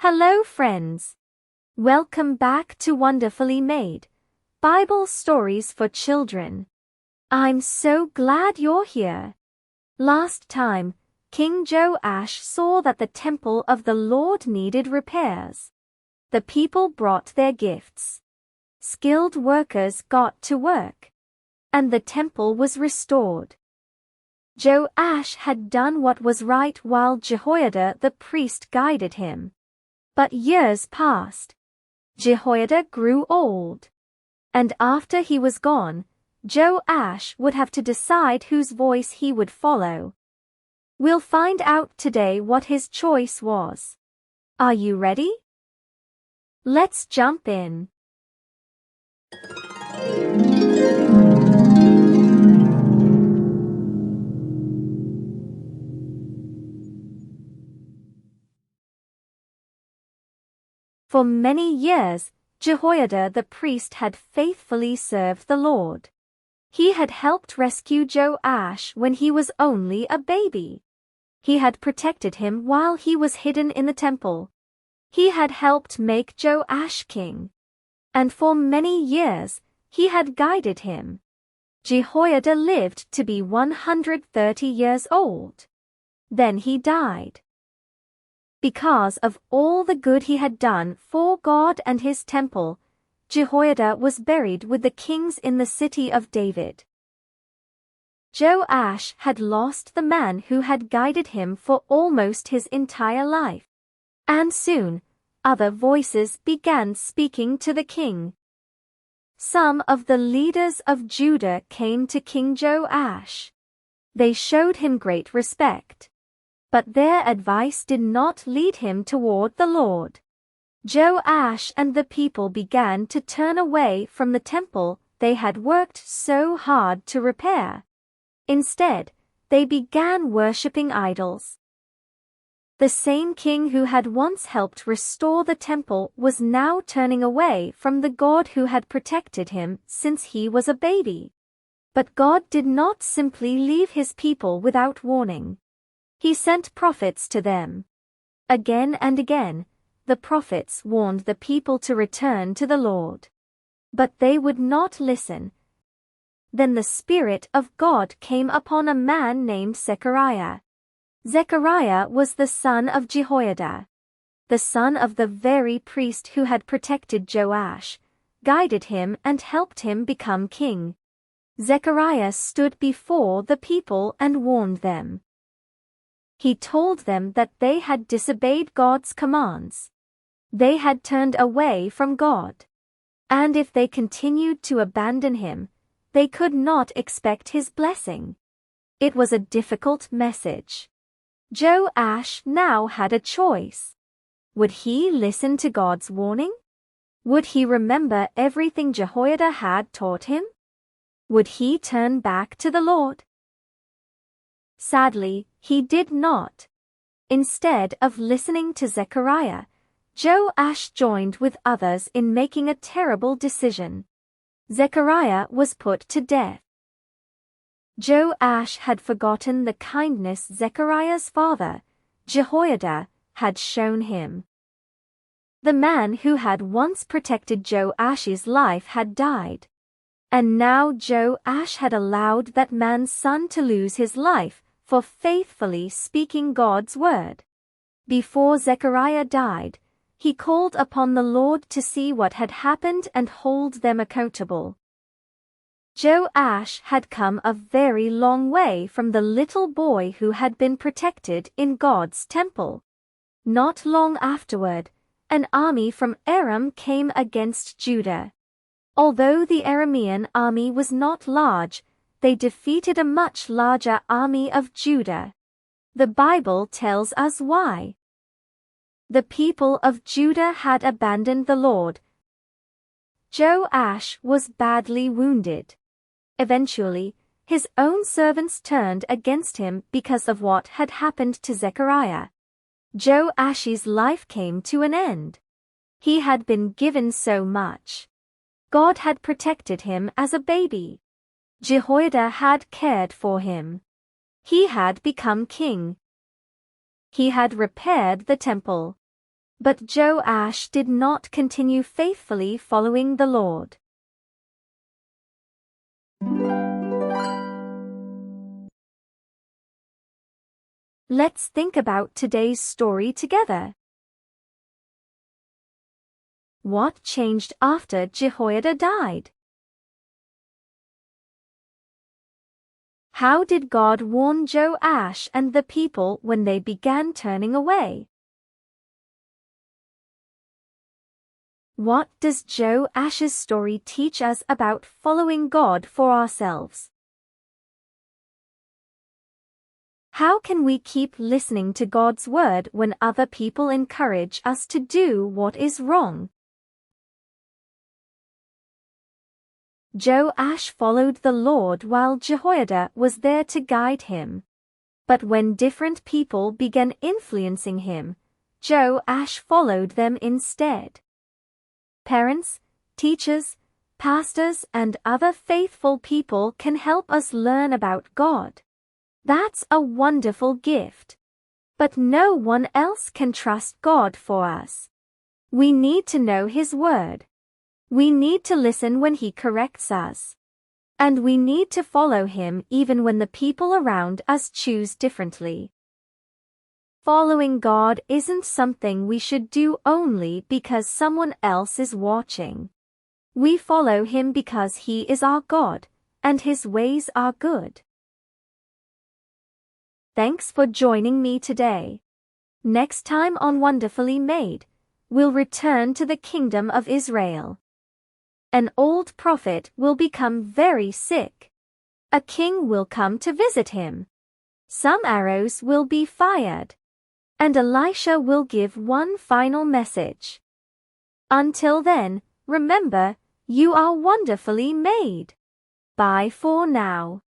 Hello friends. Welcome back to Wonderfully Made Bible Stories for Children. I'm so glad you're here. Last time, King Joash saw that the temple of the Lord needed repairs. The people brought their gifts. Skilled workers got to work. And the temple was restored. Joash had done what was right while Jehoiada the priest guided him. But years passed. Jehoiada grew old. And after he was gone, Joash would have to decide whose voice he would follow. We'll find out today what his choice was. Are you ready? Let's jump in. For many years, Jehoiada the priest had faithfully served the Lord. He had helped rescue Joash when he was only a baby. He had protected him while he was hidden in the temple. He had helped make Joash king. And for many years, he had guided him. Jehoiada lived to be 130 years old. Then he died. Because of all the good he had done for God and his temple, Jehoiada was buried with the kings in the city of David. Joash had lost the man who had guided him for almost his entire life. And soon, other voices began speaking to the king. Some of the leaders of Judah came to King Joash. They showed him great respect. But their advice did not lead him toward the Lord. Joash and the people began to turn away from the temple they had worked so hard to repair. Instead, they began worshipping idols. The same king who had once helped restore the temple was now turning away from the God who had protected him since he was a baby. But God did not simply leave his people without warning. He sent prophets to them. Again and again, the prophets warned the people to return to the Lord. But they would not listen. Then the Spirit of God came upon a man named Zechariah. Zechariah was the son of Jehoiada. The son of the very priest who had protected Joash, guided him and helped him become king. Zechariah stood before the people and warned them. He told them that they had disobeyed God's commands. They had turned away from God. And if they continued to abandon him, they could not expect his blessing. It was a difficult message. Joash now had a choice. Would he listen to God's warning? Would he remember everything Jehoiada had taught him? Would he turn back to the Lord? Sadly, he did not. Instead of listening to Zechariah, Joash joined with others in making a terrible decision. Zechariah was put to death. Joash had forgotten the kindness Zechariah's father, Jehoiada, had shown him. The man who had once protected Joash's life had died. And now Joash had allowed that man's son to lose his life for faithfully speaking God's word. Before Zechariah died, he called upon the Lord to see what had happened and hold them accountable. Joash had come a very long way from the little boy who had been protected in God's temple. Not long afterward, an army from Aram came against Judah. Although the Aramean army was not large, they defeated a much larger army of Judah. The Bible tells us why. The people of Judah had abandoned the Lord. Joash was badly wounded. Eventually, his own servants turned against him because of what had happened to Zechariah. Joash's life came to an end. He had been given so much. God had protected him as a baby. Jehoiada had cared for him. He had become king. He had repaired the temple. But Joash did not continue faithfully following the Lord. Let's think about today's story together. What changed after Jehoiada died? How did God warn Joash and the people when they began turning away? What does Joash's story teach us about following God for ourselves? How can we keep listening to God's word when other people encourage us to do what is wrong? Joash followed the Lord while Jehoiada was there to guide him. But when different people began influencing him, Joash followed them instead. Parents, teachers, pastors, and other faithful people can help us learn about God. That's a wonderful gift. But no one else can trust God for us. We need to know His Word. We need to listen when He corrects us. And we need to follow Him even when the people around us choose differently. Following God isn't something we should do only because someone else is watching. We follow Him because He is our God, and His ways are good. Thanks for joining me today. Next time on Wonderfully Made, we'll return to the kingdom of Israel. An old prophet will become very sick. A king will come to visit him. Some arrows will be fired. And Elisha will give one final message. Until then, remember, you are wonderfully made. Bye for now.